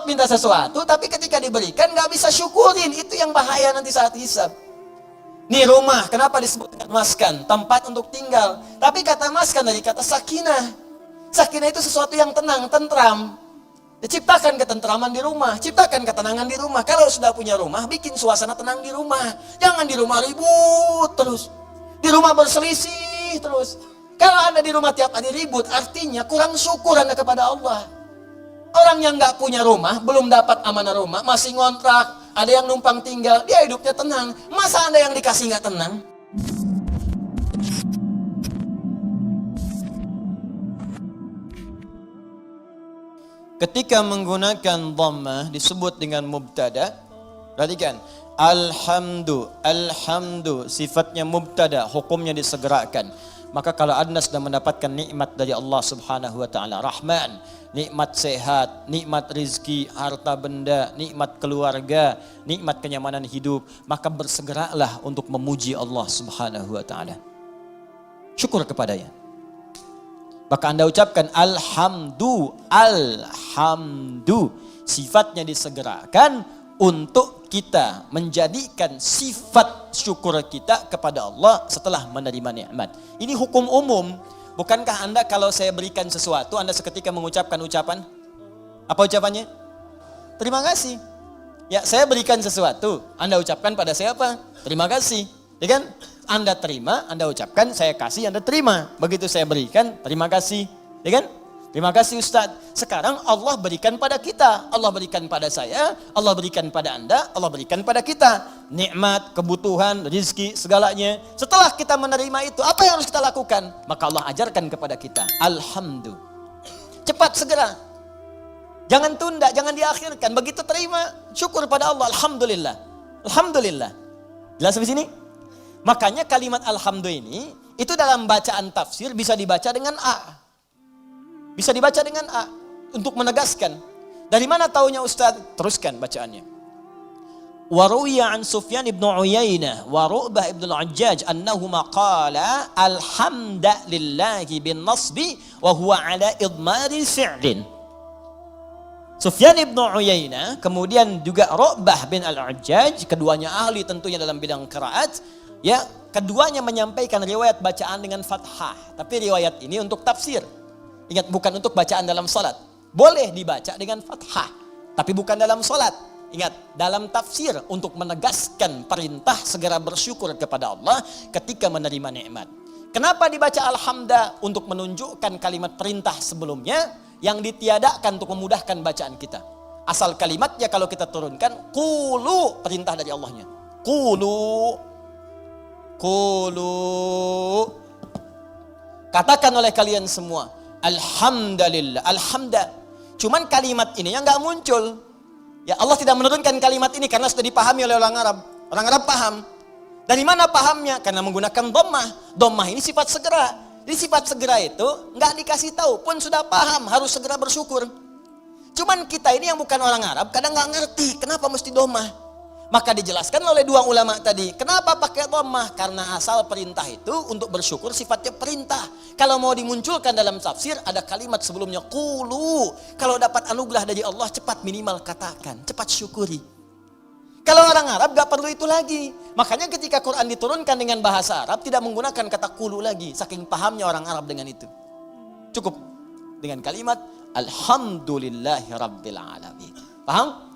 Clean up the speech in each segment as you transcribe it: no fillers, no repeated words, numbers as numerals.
Repot minta sesuatu, tapi ketika diberikan nggak bisa syukurin. Itu yang bahaya nanti saat hisab. Nih rumah, kenapa disebutkan maskan? Tempat untuk tinggal. Tapi kata maskan dari kata sakinah. Sakinah itu sesuatu yang tenang, tentram. Ciptakan ketentraman di rumah, ciptakan ketenangan di rumah. Kalau sudah punya rumah, bikin suasana tenang di rumah. Jangan di rumah ribut terus. Di rumah berselisih terus. Kalau Anda di rumah tiap hari ribut, artinya kurang syukur Anda kepada Allah. Orang yang nggak punya rumah, belum dapat amanah rumah, masih ngontrak, ada yang numpang tinggal, dia hidupnya tenang. Masa Anda yang dikasih nggak tenang? Ketika menggunakan dhammah disebut dengan mubtada. Perhatikan, alhamdu sifatnya mubtada, hukumnya disegerakan. Maka kalau Anda sudah mendapatkan nikmat dari Allah Subhanahu wa taala, Rahman, nikmat sehat, nikmat rizki, harta benda, nikmat keluarga, nikmat kenyamanan hidup, maka bersegeralah untuk memuji Allah Subhanahu wa taala. Syukur kepadanya. Maka Anda ucapkan alhamdu. Sifatnya disegerakan untuk kita menjadikan sifat syukur kita kepada Allah setelah menerima nikmat. Ini hukum umum. Bukankah Anda kalau saya berikan sesuatu, Anda seketika mengucapkan ucapan? Apa ucapannya? Terima kasih. Ya, saya berikan sesuatu, Anda ucapkan pada saya apa? Terima kasih. Ya kan? Anda terima, Anda ucapkan, saya kasih, Anda terima. Begitu saya berikan, terima kasih. Ya kan? Terima kasih Ustaz. Sekarang Allah berikan pada kita. Allah berikan pada saya, Allah berikan pada Anda, Allah berikan pada kita. Nikmat, kebutuhan, rezeki, segalanya. Setelah kita menerima itu, apa yang harus kita lakukan? Maka Allah ajarkan kepada kita. Alhamdulillah. Cepat, segera. Jangan tunda, jangan diakhirkan. Begitu terima, syukur pada Allah. Alhamdulillah. Alhamdulillah. Jelas sampai sini? Makanya kalimat alhamdulillah ini, itu dalam bacaan tafsir bisa dibaca dengan A. Bisa dibaca dengan A, untuk menegaskan. Dari mana taunya Ustaz? Teruskan bacaannya. Waruya an Sufyan ibn Uyainah, wa Ru'bah ibn al-Ajjaj, annahuma qala alhamdulillahi bin nasbi, wa huwa ala idmari fi'lin. Sufyan ibn Uyainah, kemudian juga Ru'bah bin al-Ajjaj, keduanya ahli tentunya dalam bidang qiraat. Ya, keduanya menyampaikan riwayat bacaan dengan fathah. Tapi riwayat ini untuk tafsir. Ingat, bukan untuk bacaan dalam salat. Boleh dibaca dengan fathah, tapi bukan dalam salat. Ingat, dalam tafsir untuk menegaskan perintah segera bersyukur kepada Allah ketika menerima nikmat. Kenapa dibaca alhamdulillah? Untuk menunjukkan kalimat perintah sebelumnya yang ditiadakan untuk memudahkan bacaan kita. Asal kalimatnya kalau kita turunkan, qulu, perintah dari Allahnya. Qulu. Katakan oleh kalian semua, alhamdulillah, alhamdulillah. Cuman kalimat ini yang nggak muncul. Ya, Allah tidak menurunkan kalimat ini karena sudah dipahami oleh orang Arab. Orang Arab paham. Dari mana pahamnya? Karena menggunakan dhammah. Dhammah ini sifat segera. Jadi sifat segera itu nggak dikasih tahu pun sudah paham, harus segera bersyukur. Cuman kita ini yang bukan orang Arab kadang nggak ngerti kenapa mesti dhammah. Maka dijelaskan oleh dua ulama tadi. Kenapa pakai dhammah? Karena asal perintah itu untuk bersyukur sifatnya perintah. Kalau mau dimunculkan dalam tafsir ada kalimat sebelumnya qulu. Kalau dapat anugerah dari Allah cepat minimal katakan, cepat syukuri. Kalau orang Arab gak perlu itu lagi. Makanya ketika Quran diturunkan dengan bahasa Arab tidak menggunakan kata qulu lagi. Saking pahamnya orang Arab dengan itu. Cukup dengan kalimat alhamdulillahi rabbil alamin. Paham?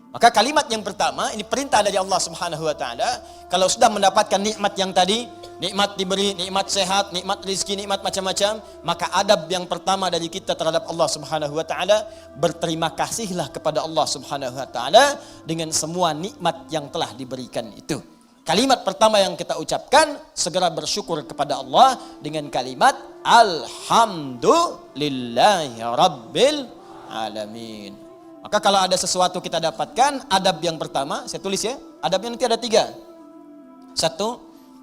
Maka kalimat yang pertama, ini perintah dari Allah Subhanahu wa taala. Kalau sudah mendapatkan nikmat yang tadi, nikmat diberi, nikmat sehat, nikmat rezeki, nikmat macam-macam, maka adab yang pertama dari kita terhadap Allah Subhanahu wa taala, berterima kasihlah kepada Allah Subhanahu wa taala dengan semua nikmat yang telah diberikan itu. Kalimat pertama yang kita ucapkan, segera bersyukur kepada Allah dengan kalimat alhamdulillahi rabbil alamin. Maka kalau ada sesuatu kita dapatkan, adab yang pertama, saya tulis ya, adabnya nanti ada 3. 1,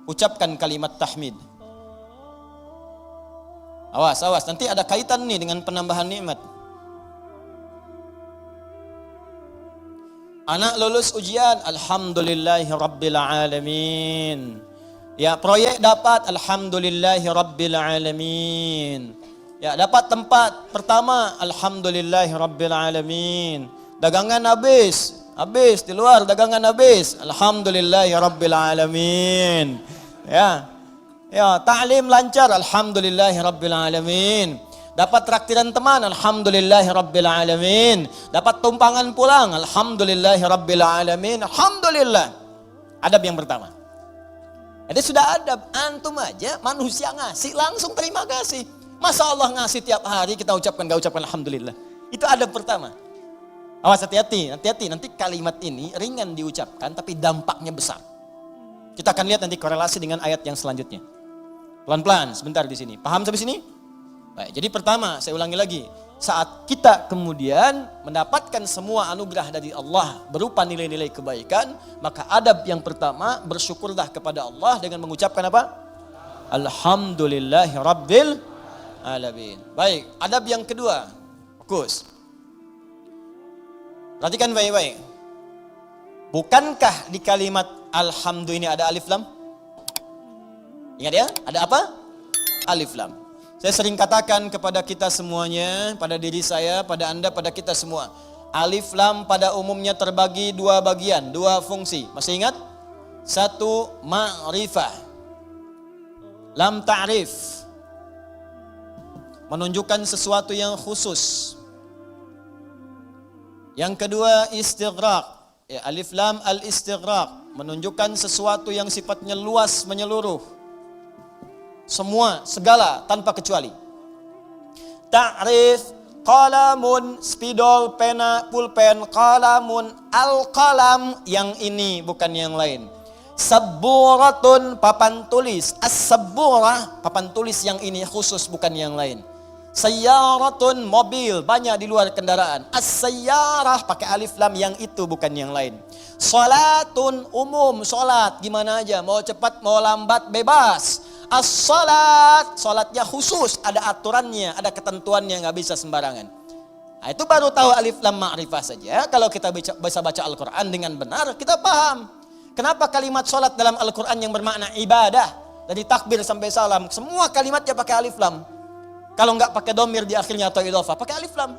ucapkan kalimat tahmid. Awas, nanti ada kaitan nih dengan penambahan nikmat. Anak lulus ujian, alhamdulillahi rabbil alamin. Ya, proyek dapat, alhamdulillahi rabbil alamin. Ya, dapat tempat pertama, alhamdulillahi rabbil alamin. Dagangan habis di luar dagangan habis. Alhamdulillahirabbil alamin. Ya. Ya, ta'lim lancar, alhamdulillahirabbil alamin. Dapat traktiran teman, alhamdulillahirabbil alamin. Dapat tumpangan pulang, alhamdulillahirabbil alamin. Alhamdulillah. Adab yang pertama. Jadi sudah adab, antum aja manusia ngasih langsung terima kasih. Masa Allah ngasih tiap hari kita ucapkan gak ucapkan alhamdulillah. Itu adab pertama. Awas hati-hati, nanti kalimat ini ringan diucapkan tapi dampaknya besar. Kita akan lihat nanti korelasi dengan ayat yang selanjutnya. Pelan-pelan sebentar di sini. Paham sampai sini? Baik, jadi pertama saya ulangi lagi. Saat kita kemudian mendapatkan semua anugerah dari Allah berupa nilai-nilai kebaikan, maka adab yang pertama bersyukurlah kepada Allah dengan mengucapkan apa? Alhamdulillahirabbil alamin. Baik, adab yang kedua. Fokus. Perhatikan baik-baik. Bukankah di kalimat alhamdulillah ini ada alif lam? Ingat ya, ada apa? Alif lam. Saya sering katakan kepada kita semuanya, pada diri saya, pada Anda, pada kita semua. Alif lam pada umumnya terbagi dua bagian, dua fungsi. Masih ingat? Satu, ma'rifah. Lam ta'rif. Menunjukkan sesuatu yang khusus. Yang kedua, istighraq. Ya, alif lam al-istighraq. Menunjukkan sesuatu yang sifatnya luas, menyeluruh. Semua, segala, tanpa kecuali. Ta'rif, qalamun, spidol, pena, pulpen, qalamun, al-qalam, yang ini bukan yang lain. Sabburatun, papan tulis. As-sabburah, papan tulis yang ini khusus bukan yang lain. Sayyaratun, mobil, banyak di luar kendaraan. As-sayyarah, pakai alif lam, yang itu bukan yang lain. Salatun, umum, salat, gimana aja, mau cepat, mau lambat, bebas. As-salat, salatnya khusus, ada aturannya, ada ketentuannya, nggak bisa sembarangan. Nah, itu baru tahu alif lam ma'rifah saja. Kalau kita bisa baca Al-Quran dengan benar, kita paham. Kenapa kalimat salat dalam Al-Quran yang bermakna ibadah, dari takbir sampai salam, semua kalimatnya pakai alif lam. Kalau nggak pakai domir di akhirnya atau idhofah, pakai alif lam.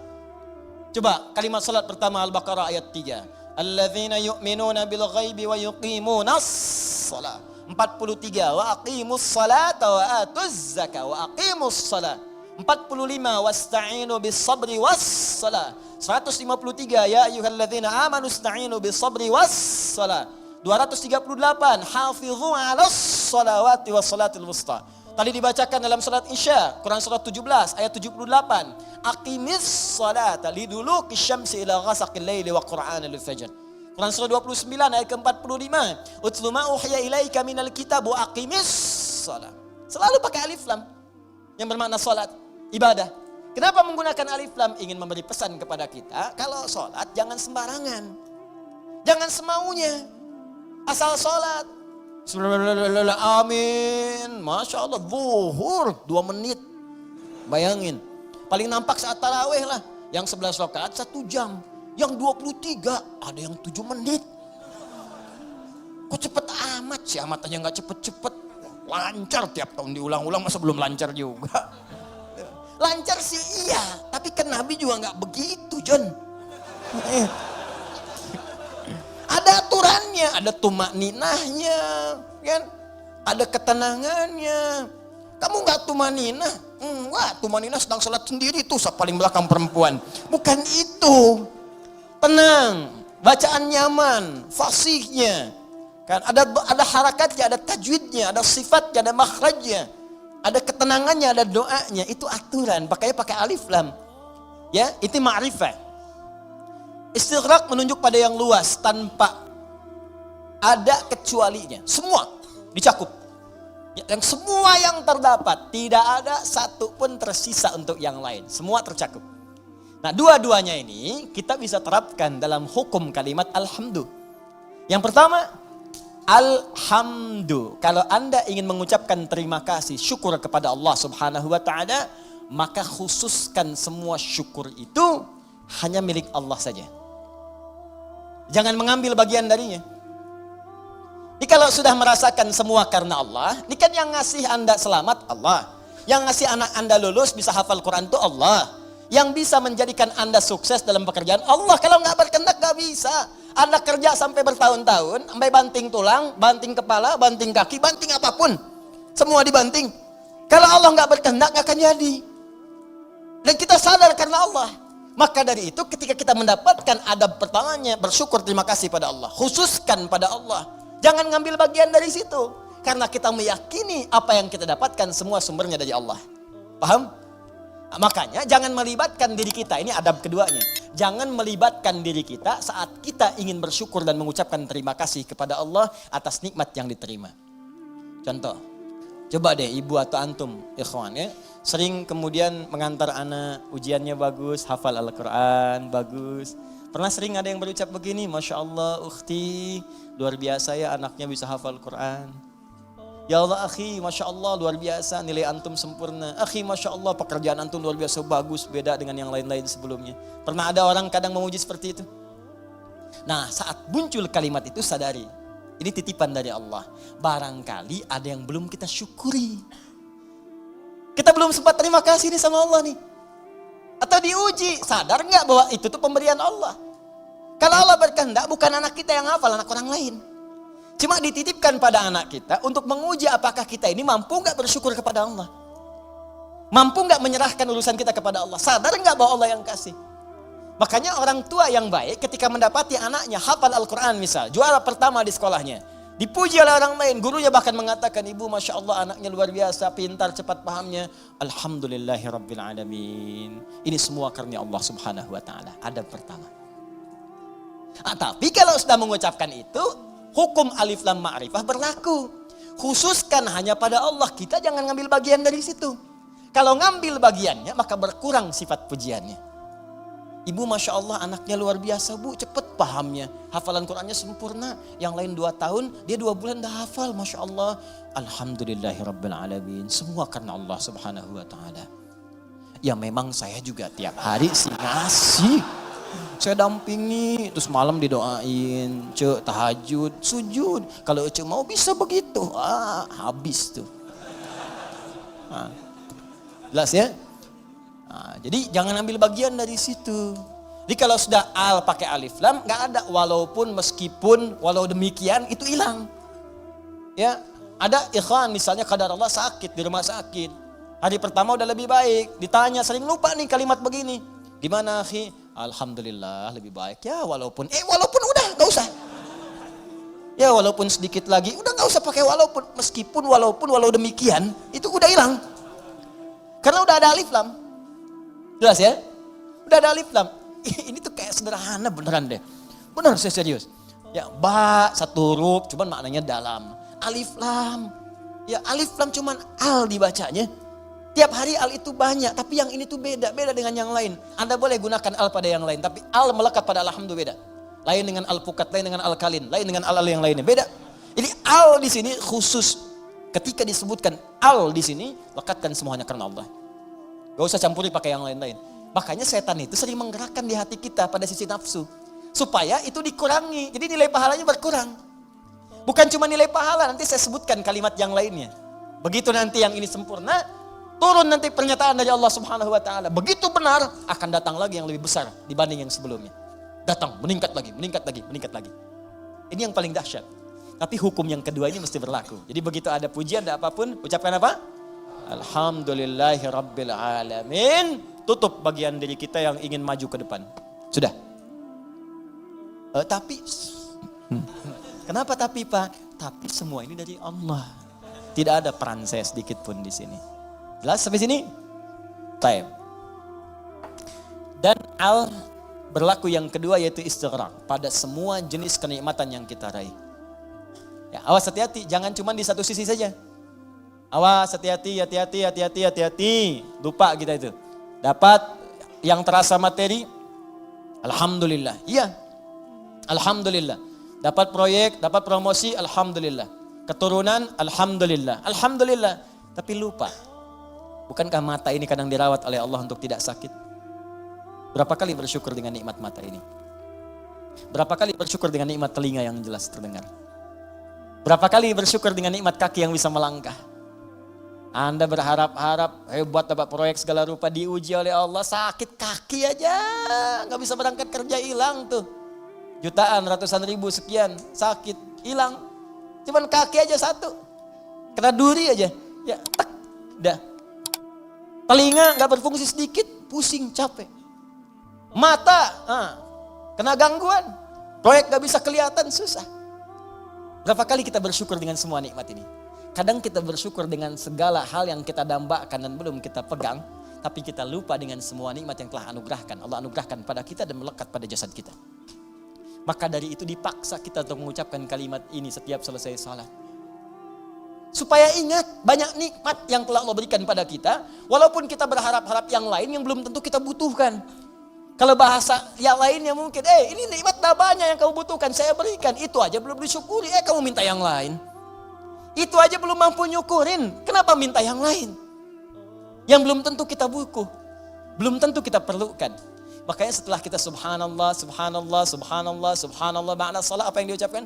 Coba kalimat salat pertama Al-Baqarah ayat 3. Alladzina yu'minuna bil ghaibi wa yuqimunas shalah. 43 wa aqimus salata wa atuz zakah wa aqimus salat. 45 wasta'inu bis sabri was salat. 153 ya ayyuhalladzina amanu ista'inu bis sabri was salat. 238 hafizu 'alas salawati was salatil wusta. Tadi dibacakan dalam salat Isya, Quran surah 17 ayat 78. Aqimis salata liduluki syamsi ila ghasaqil laili wa qur'anal fajr. Quran surah 29 ayat ke-45. Utlu ma uhiya ilaika minal kitab wa aqimis shalah. Selalu pakai alif lam yang bermakna salat, ibadah. Kenapa menggunakan alif lam? Ingin memberi pesan kepada kita, kalau salat jangan sembarangan. Jangan semaunya. Asal salat. Amin. Masya Allah, zuhur 2 menit. Bayangin. Paling nampak saat tarawih lah. Yang 11 rakaat 1 jam. Yang 23 ada yang 7 menit. Kok cepet amat sih? Amat aja gak cepet-cepet. Lancar tiap tahun diulang-ulang, masa belum lancar juga? Lancar sih iya, tapi kan Nabi juga gak begitu, John. Ada aturannya, ada tumakninahnya, kan? Ada ketenangannya. Kamu gak tumaninah? Enggak, tumaninah sedang sholat sendiri tuh, paling belakang perempuan. Bukan itu. Tenang, bacaan nyaman, fasihnya, kan ada harakatnya, ada tajwidnya, ada sifatnya, ada makhrajnya, ada ketenangannya, ada doanya. Itu aturan, pakai alif lam. Ya, itu ma'rifah. Istighraq menunjuk pada yang luas tanpa ada kecualinya. Semua dicakup. Yang semua yang terdapat, tidak ada satu pun tersisa untuk yang lain. Semua tercakup. Nah, dua-duanya ini kita bisa terapkan dalam hukum kalimat alhamdu. Yang pertama, alhamdu. Kalau Anda ingin mengucapkan terima kasih, syukur kepada Allah Subhanahu wa taala, maka khususkan semua syukur itu hanya milik Allah saja. Jangan mengambil bagian darinya. Ini kalau sudah merasakan semua karena Allah, ini kan yang ngasih Anda selamat Allah. Yang ngasih anak Anda lulus bisa hafal Quran itu Allah. Yang bisa menjadikan Anda sukses dalam pekerjaan Allah. Kalau nggak berkehendak nggak bisa. Anda kerja sampai bertahun-tahun, sampai banting tulang, banting kepala, banting kaki, banting apapun. Semua dibanting. Kalau Allah nggak berkehendak nggak akan jadi. Dan kita sadar karena Allah. Maka dari itu ketika kita mendapatkan adab pertamanya, bersyukur, terima kasih pada Allah. Khususkan pada Allah. Jangan ngambil bagian dari situ. Karena kita meyakini apa yang kita dapatkan semua sumbernya dari Allah. Paham? Nah, makanya jangan melibatkan diri kita, ini adab keduanya. Jangan melibatkan diri kita saat kita ingin bersyukur dan mengucapkan terima kasih kepada Allah atas nikmat yang diterima. Contoh, coba deh ibu atau antum, ikhwan ya, sering kemudian mengantar anak, ujiannya bagus, hafal Al-Quran, bagus. Pernah sering ada yang berucap begini, Masya Allah ukhti, luar biasa ya anaknya bisa hafal Quran. Ya Allah akhi, Masya Allah luar biasa, nilai antum sempurna. Akhi, Masya Allah pekerjaan antum luar biasa bagus, beda dengan yang lain-lain sebelumnya. Pernah ada orang kadang memuji seperti itu? Nah, saat muncul kalimat itu sadari, ini titipan dari Allah. Barangkali ada yang belum kita syukuri. Kita belum sempat terima kasih nih sama Allah nih. Atau diuji, sadar nggak bahwa itu tuh pemberian Allah. Kalau Allah berkehendak bukan anak kita yang hafal, anak orang lain. Cuma dititipkan pada anak kita untuk menguji apakah kita ini mampu nggak bersyukur kepada Allah. Mampu nggak menyerahkan urusan kita kepada Allah. Sadar nggak bahwa Allah yang kasih. Makanya orang tua yang baik ketika mendapati anaknya hafal Al-Quran misal, juara pertama di sekolahnya. Dipuji oleh orang lain, gurunya bahkan mengatakan, ibu Masya Allah anaknya luar biasa, pintar, cepat pahamnya. Alhamdulillahirrabbilalamin. Ini semua karunia Allah subhanahu wa ta'ala. Adab pertama. Tapi kalau sudah mengucapkan itu, hukum alif lam ma'rifah berlaku. Khususkan hanya pada Allah. Kita jangan ngambil bagian dari situ. Kalau ngambil bagiannya maka berkurang sifat pujiannya. Ibu Masya Allah anaknya luar biasa bu. Cepat pahamnya. Hafalan Qurannya sempurna. Yang lain 2 tahun. Dia 2 bulan dah hafal. Masya Allah. Alhamdulillahirrabbilalamin. Semua karena Allah subhanahu wa ta'ala. Ya memang saya juga tiap hari sih ngasih. Saya dampingi, terus malam didoain, cek tahajud, sujud. Kalau cek mau bisa begitu, habis tuh. Jelas ya? Jadi jangan ambil bagian dari situ. Jadi kalau sudah al pakai alif lam, nggak ada walaupun, meskipun, walau demikian itu hilang. Ya, ada ikhwan misalnya kadar Allah sakit di rumah sakit. Hari pertama udah lebih baik, ditanya sering lupa nih kalimat begini. Gimana akhi? Alhamdulillah lebih baik ya walaupun udah gak usah. Ya walaupun sedikit lagi udah gak usah pakai walaupun. Meskipun walau demikian itu udah hilang. Karena udah ada alif lam. Jelas ya? Udah ada alif lam. Ini tuh kayak sederhana beneran deh. Bener saya serius. Ya ba satu huruf cuman maknanya dalam. Alif lam. Ya alif lam cuman al dibacanya. Tiap hari al itu banyak, tapi yang ini tuh beda dengan yang lain. Anda boleh gunakan al pada yang lain, tapi al melekat pada alhamdulillah beda. Lain dengan al pukat, lain dengan al kalin, lain dengan al yang lainnya, beda. Jadi al di sini khusus. Ketika disebutkan al di sini, lekatkan semuanya karena Allah. Gak usah campuri pakai yang lain-lain. Makanya setan itu sering menggerakkan di hati kita pada sisi nafsu. Supaya itu dikurangi, jadi nilai pahalanya berkurang. Bukan cuma nilai pahala, nanti saya sebutkan kalimat yang lainnya. Begitu nanti yang ini sempurna, turun nanti pernyataan dari Allah subhanahu wa ta'ala. Begitu benar, akan datang lagi yang lebih besar dibanding yang sebelumnya. Datang, meningkat lagi. Ini yang paling dahsyat. Tapi hukum yang kedua ini mesti berlaku. Jadi begitu ada pujian, ada apapun, ucapkan apa? Alhamdulillahirrabbilalamin. Tutup bagian diri kita yang ingin maju ke depan. Sudah. Tapi, kenapa tapi Pak? Tapi semua ini dari Allah. Tidak ada peran saya sedikit pun di sini. Jelas sampai sini? Taib. Dan al berlaku yang kedua yaitu istighraq pada semua jenis kenikmatan yang kita raih. Ya, awas hati-hati, jangan cuma di satu sisi saja. Awas hati-hati. Lupa kita itu. Dapat yang terasa materi, alhamdulillah. Iya. Alhamdulillah. Dapat proyek, dapat promosi, alhamdulillah. Keturunan, alhamdulillah. Alhamdulillah. Tapi lupa. Bukankah mata ini kadang dirawat oleh Allah untuk tidak sakit? Berapa kali bersyukur dengan nikmat mata ini? Berapa kali bersyukur dengan nikmat telinga yang jelas terdengar? Berapa kali bersyukur dengan nikmat kaki yang bisa melangkah? Anda berharap-harap hebat dapat proyek segala rupa, diuji oleh Allah, sakit kaki aja, nggak bisa berangkat kerja, hilang tuh. Jutaan, ratusan ribu, sekian, sakit, hilang. Cuman kaki aja satu, kena duri aja, ya tak, dah. Telinga nggak berfungsi sedikit, pusing, capek. Mata, kena gangguan, proyek nggak bisa kelihatan, susah. Berapa kali kita bersyukur dengan semua nikmat ini? Kadang kita bersyukur dengan segala hal yang kita dambakan dan belum kita pegang, tapi kita lupa dengan semua nikmat yang telah Allah anugerahkan pada kita dan melekat pada jasad kita. Maka dari itu dipaksa kita untuk mengucapkan kalimat ini setiap selesai salat. Supaya ingat banyak nikmat yang telah Allah berikan pada kita, walaupun kita berharap-harap yang lain yang belum tentu kita butuhkan. Kalau bahasa yang lainnya mungkin, ini nikmat dah banyak yang kamu butuhkan, saya berikan. Itu aja belum disyukuri, kamu minta yang lain. Itu aja belum mampu nyukurin, kenapa minta yang lain? Yang belum tentu kita butuh, belum tentu kita perlukan. Makanya setelah kita subhanallah, subhanallah, subhanallah, subhanallah, makna salat apa yang diucapkan?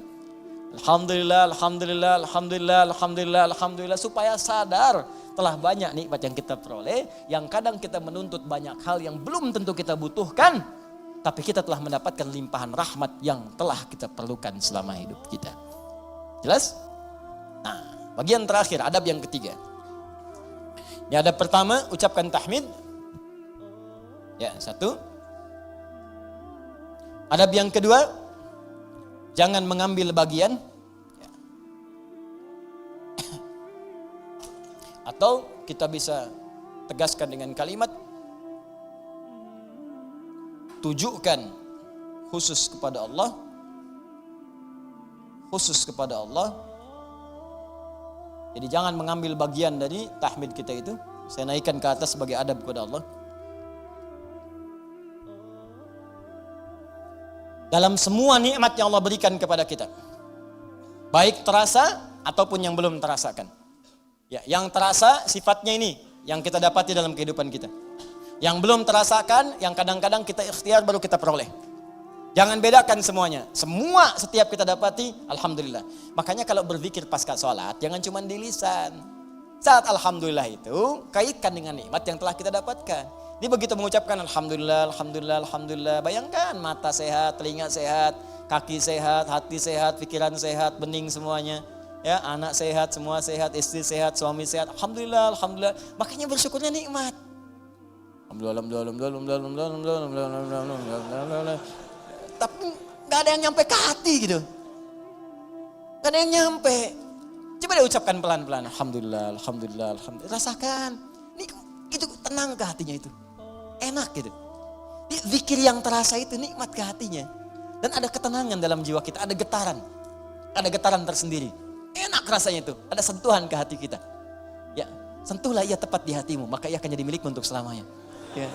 Alhamdulillah, alhamdulillah, alhamdulillah, alhamdulillah, alhamdulillah. Supaya sadar telah banyak nikmat yang kita peroleh, yang kadang kita menuntut banyak hal yang belum tentu kita butuhkan, tapi kita telah mendapatkan limpahan rahmat yang telah kita perlukan selama hidup kita. Jelas? Nah, bagian terakhir, adab yang ketiga. Ini adab pertama, ucapkan tahmid. Ya, satu. Adab yang kedua, jangan mengambil bagian. Ya. Atau kita bisa tegaskan dengan kalimat, tujukan khusus kepada Allah. Khusus kepada Allah. Jadi jangan mengambil bagian dari tahmid kita itu. Saya naikkan ke atas sebagai adab kepada Allah. Dalam semua nikmat yang Allah berikan kepada kita, baik terasa ataupun yang belum terasakan. Ya, yang terasa sifatnya ini, yang kita dapati dalam kehidupan kita. Yang belum terasakan, yang kadang-kadang kita ikhtiar baru kita peroleh. Jangan bedakan semuanya. Semua setiap kita dapati, alhamdulillah. Makanya kalau berzikir pasca sholat, jangan cuma di lisan. Saat alhamdulillah itu, kaitkan dengan nikmat yang telah kita dapatkan. Dia begitu mengucapkan alhamdulillah, alhamdulillah, alhamdulillah. Bayangkan mata sehat, telinga sehat, kaki sehat, hati sehat, pikiran sehat, bening semuanya. Ya, anak sehat, semua sehat, istri sehat, suami sehat. Alhamdulillah, alhamdulillah. Makanya bersyukurnya nikmat. Alhamdulillah, alhamdulillah, alhamdulillah, alhamdulillah, alhamdulillah. Tapi gak ada yang nyampe ke hati gitu. Gak ada yang nyampe. Coba deh ucapkan pelan-pelan. Alhamdulillah, alhamdulillah, alhamdulillah. Rasakan. Ini itu tenang ke hatinya itu. Enak gitu. Zikir yang terasa itu nikmat ke hatinya. Dan ada ketenangan dalam jiwa kita. Ada getaran. Ada getaran tersendiri. Enak rasanya itu. Ada sentuhan ke hati kita. Ya, sentuhlah ia tepat di hatimu. Maka ia akan jadi milikmu untuk selamanya. Ya,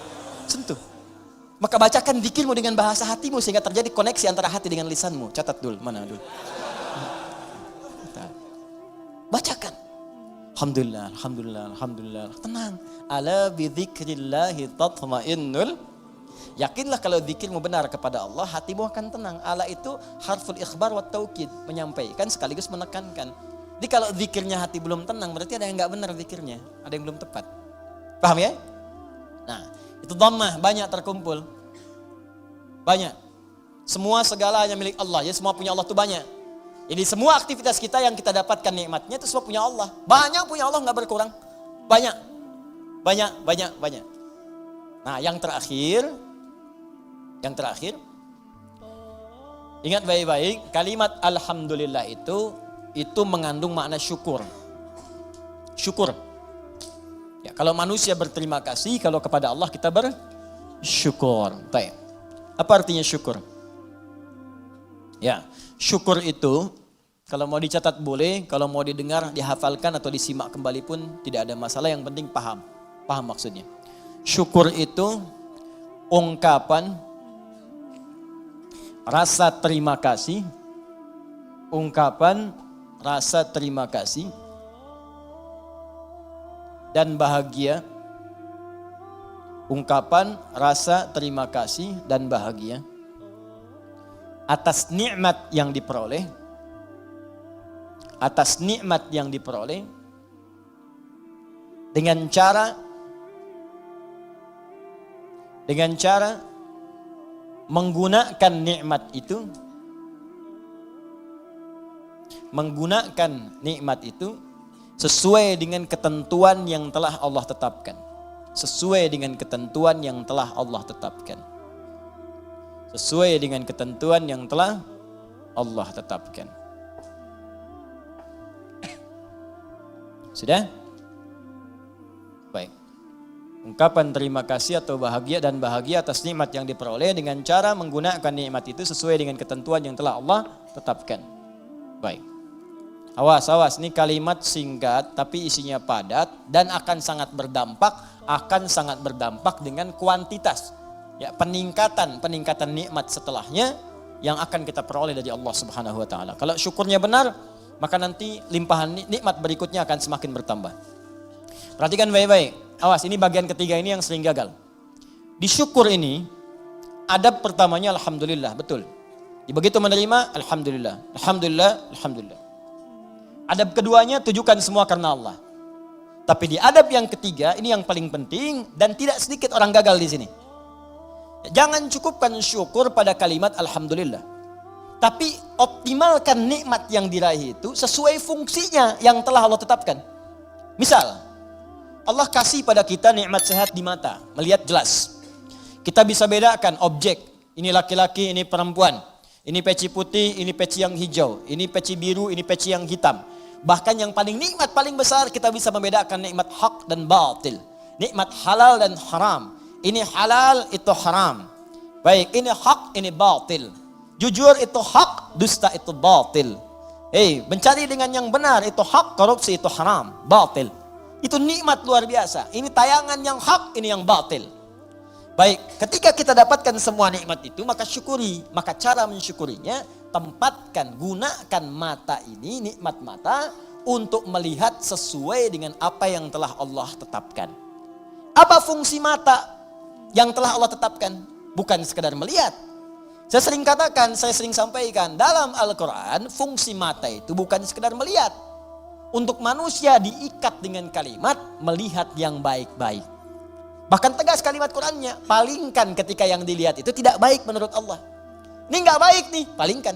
sentuh. Maka bacakan zikirmu dengan bahasa hatimu sehingga terjadi koneksi antara hati dengan lisanmu. Catat dulu, mana dulu. Bacakan. Alhamdulillah, alhamdulillah, alhamdulillah. Tenang. Ala bidzikrillahi tatmainnul. Yakinlah kalau zikirmu benar kepada Allah, hatimu akan tenang. Ala itu harful ikhbar wa taukid, menyampaikan sekaligus menekankan. Jadi kalau zikirnya hati belum tenang, berarti ada yang enggak benar zikirnya, ada yang belum tepat. Paham ya? Nah, itu dhammah banyak terkumpul. Banyak. Semua segalanya milik Allah. Jadi semua punya Allah itu banyak. Jadi semua aktivitas kita yang kita dapatkan nikmatnya itu semua punya Allah. Banyak punya Allah, enggak berkurang. Banyak. Banyak, banyak, banyak. Nah, yang terakhir. Ingat baik-baik, kalimat alhamdulillah itu mengandung makna syukur. Syukur. Ya, kalau manusia berterima kasih, kalau kepada Allah kita bersyukur. Baik. Apa artinya syukur? Ya, syukur itu kalau mau dicatat boleh, kalau mau didengar, dihafalkan atau disimak kembali pun tidak ada masalah, yang penting paham. Paham maksudnya. Syukur itu ungkapan rasa terima kasih, ungkapan rasa terima kasih dan bahagia, ungkapan rasa terima kasih dan bahagia atas nikmat yang diperoleh, dengan cara menggunakan nikmat itu sesuai dengan ketentuan yang telah Allah tetapkan. Sesuai dengan ketentuan yang telah Allah tetapkan. Sesuai dengan ketentuan yang telah Allah tetapkan. Sudah? Baik. Ungkapan terima kasih atau bahagia atas nikmat yang diperoleh dengan cara menggunakan nikmat itu sesuai dengan ketentuan yang telah Allah tetapkan. Baik. Awas, ini kalimat singkat tapi isinya padat dan akan sangat berdampak dengan kuantitas. Ya, peningkatan nikmat setelahnya yang akan kita peroleh dari Allah Subhanahu wa taala. Kalau syukurnya benar, maka nanti limpahan nikmat berikutnya akan semakin bertambah. Perhatikan baik-baik. Awas, ini bagian ketiga ini yang sering gagal. Di syukur ini, adab pertamanya alhamdulillah, betul. Begitu menerima, alhamdulillah. Adab keduanya, tujukan semua karena Allah. Tapi di adab yang ketiga, ini yang paling penting dan tidak sedikit orang gagal di sini. Jangan cukupkan syukur pada kalimat alhamdulillah. Tapi optimalkan nikmat yang diraih itu sesuai fungsinya yang telah Allah tetapkan. Misal, Allah kasih pada kita nikmat sehat di mata, melihat jelas. Kita bisa bedakan objek, ini laki-laki, ini perempuan. Ini peci putih, ini peci yang hijau. Ini peci biru, ini peci yang hitam. Bahkan yang paling nikmat, paling besar, kita bisa membedakan nikmat hak dan batil. Nikmat halal dan haram. Ini halal, itu haram. Baik, ini hak, ini batil. Jujur itu hak, dusta itu batil. Mencari dengan yang benar itu hak, korupsi itu haram, batil. Itu nikmat luar biasa. Ini tayangan yang hak, ini yang batil. Baik, ketika kita dapatkan semua nikmat itu, maka syukuri. Maka cara mensyukurinya, gunakan mata ini, nikmat mata, untuk melihat sesuai dengan apa yang telah Allah tetapkan. Apa fungsi mata yang telah Allah tetapkan? Bukan sekedar melihat. Saya sering sampaikan, dalam Al-Quran, fungsi mata itu bukan sekedar melihat. Untuk manusia diikat dengan kalimat, melihat yang baik-baik. Bahkan tegas kalimat Qurannya, palingkan ketika yang dilihat itu tidak baik menurut Allah. Ini nggak baik nih, palingkan.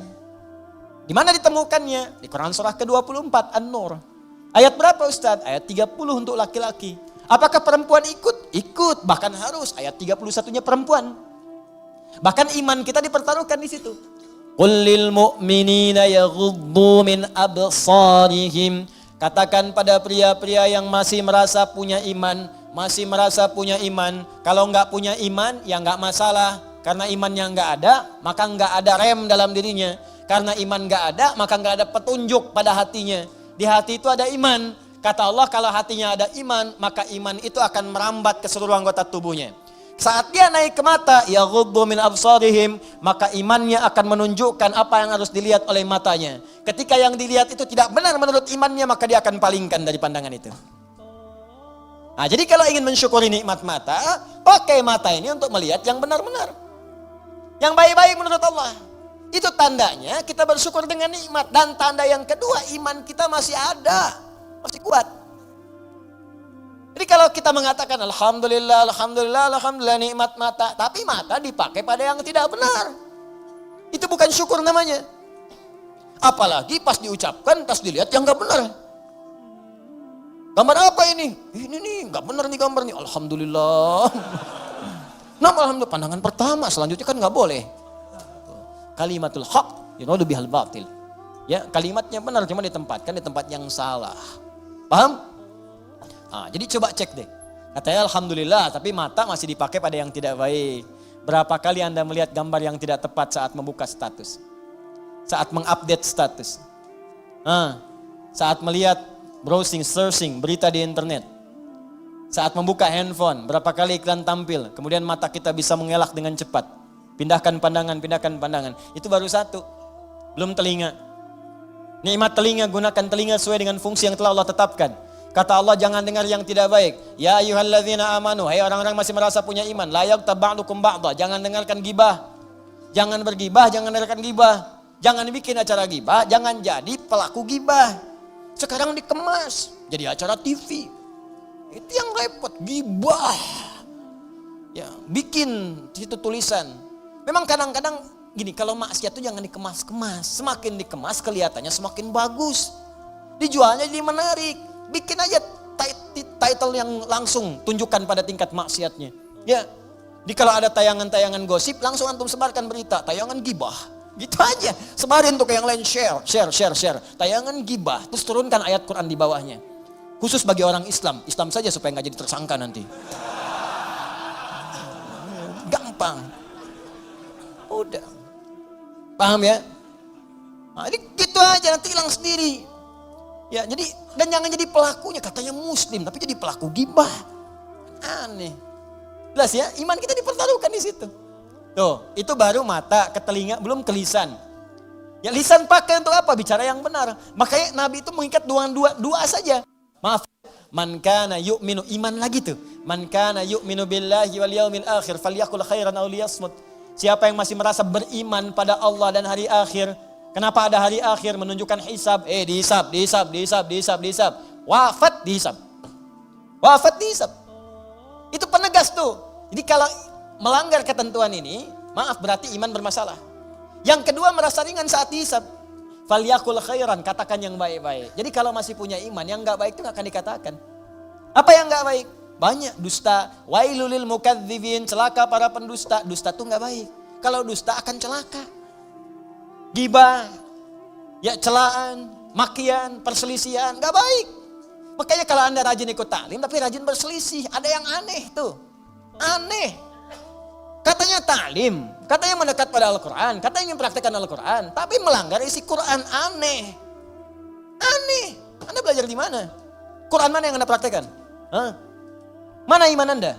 Di mana ditemukannya? Di Quran surah ke-24, An-Nur. Ayat berapa Ustaz? Ayat 30 untuk laki-laki. Apakah perempuan ikut? Ikut, bahkan harus. Ayat 31-nya perempuan. Bahkan iman kita dipertaruhkan di situ. Qul lil mu'minina yaghuddu min absarihim. Katakan pada pria-pria yang masih merasa punya iman, kalau enggak punya iman ya enggak masalah, karena imannya enggak ada, maka enggak ada rem dalam dirinya. Karena iman enggak ada, maka enggak ada petunjuk pada hatinya. Di hati itu ada iman. Kata Allah, kalau hatinya ada iman, maka iman itu akan merambat ke seluruh anggota tubuhnya. Saat dia naik ke mata, yaghuddu min absarihim, maka imannya akan menunjukkan apa yang harus dilihat oleh matanya. Ketika yang dilihat itu tidak benar menurut imannya, maka dia akan palingkan dari pandangan itu. Nah, jadi kalau ingin mensyukuri nikmat mata, pakai mata ini untuk melihat yang benar-benar. Yang baik-baik menurut Allah. Itu tandanya kita bersyukur dengan nikmat. Dan tanda yang kedua, iman kita masih ada, masih kuat. Jadi kalau kita mengatakan alhamdulillah nikmat mata, tapi mata dipakai pada yang tidak benar, itu bukan syukur namanya. Apalagi pas diucapkan, pas dilihat yang nggak benar. Gambar apa ini? Ini nih nggak benar nih gambar nih. Alhamdulillah. Nah, alhamdulillah pandangan pertama, selanjutnya kan nggak boleh. Kalimatul haq yuradu bihal batil. Ya, kalimatnya benar cuma ditempatkan di tempat yang salah. Paham? Nah, jadi coba cek deh. Katanya alhamdulillah, tapi mata masih dipakai pada yang tidak baik. Berapa kali Anda melihat gambar yang tidak tepat saat membuka status? Saat mengupdate status? Saat melihat browsing, searching, berita di internet? Saat membuka handphone, berapa kali iklan tampil? Kemudian mata kita bisa mengelak dengan cepat. Pindahkan pandangan. Itu baru satu. Belum telinga. Nikmat telinga, gunakan telinga sesuai dengan fungsi yang telah Allah tetapkan. Kata Allah, jangan dengar yang tidak baik. Ya ayyuhalladzina amanu, hai orang-orang masih merasa punya iman, la yaghtab ba'dukum ba'dha, jangan dengarkan gibah. Jangan bergibah, jangan dengarkan gibah. Jangan bikin acara gibah, jangan jadi pelaku gibah. Sekarang dikemas jadi acara TV. Itu yang repot, gibah. Ya, bikin situ tulisan. Memang kadang-kadang gini, kalau maksiat itu jangan dikemas-kemas. Semakin dikemas kelihatannya semakin bagus. Dijualnya jadi menarik. Bikin aja title yang langsung tunjukkan pada tingkat maksiatnya. Ya. Jadi kalau ada tayangan-tayangan gosip langsung antum sebarkan berita, tayangan gibah. Gitu aja. Sebarin tuh ke yang lain, share. Tayangan gibah, terus turunkan ayat Quran di bawahnya. Khusus bagi orang Islam saja supaya nggak jadi tersangka nanti. Gampang. Udah. Paham ya? Nah, jadi gitu aja nanti hilang sendiri. Ya, jadi dan jangan jadi pelakunya, katanya muslim tapi jadi pelaku gibah. Aneh. Jelas ya, iman kita dipertaruhkan di situ. Tuh, itu baru mata, ke telinga, belum ke lisan. Ya lisan pakai untuk apa? Bicara yang benar. Makanya Nabi itu mengikat dua saja. Maaf, man kana yu'minu, iman lagi tuh. Man kana yu'minu billahi wal yaumil akhir falyaqul khairan aw liyasmut. Siapa yang masih merasa beriman pada Allah dan hari akhir. Kenapa ada hari akhir? Menunjukkan hisab. Dihisab. Wafat dihisab. Itu penegas tuh. Jadi kalau melanggar ketentuan ini, maaf berarti iman bermasalah. Yang kedua merasa ringan saat dihisab. Falyaqul khairan, katakan yang baik-baik. Jadi kalau masih punya iman, yang enggak baik itu enggak akan dikatakan. Apa yang enggak baik? Banyak, dusta. Wailulil mukadzibin, celaka para pendusta. Dusta itu enggak baik. Kalau dusta akan celaka. Gibah, ya celaan, makian, perselisihan, enggak baik. Makanya kalau Anda rajin ikut taklim tapi rajin berselisih, ada yang aneh tuh. Aneh. Katanya taklim, katanya mendekat pada Al-Quran, katanya mempraktikkan Al-Quran, tapi melanggar isi Quran, aneh. Aneh. Anda belajar di mana? Quran mana yang Anda praktikkan? Mana iman Anda?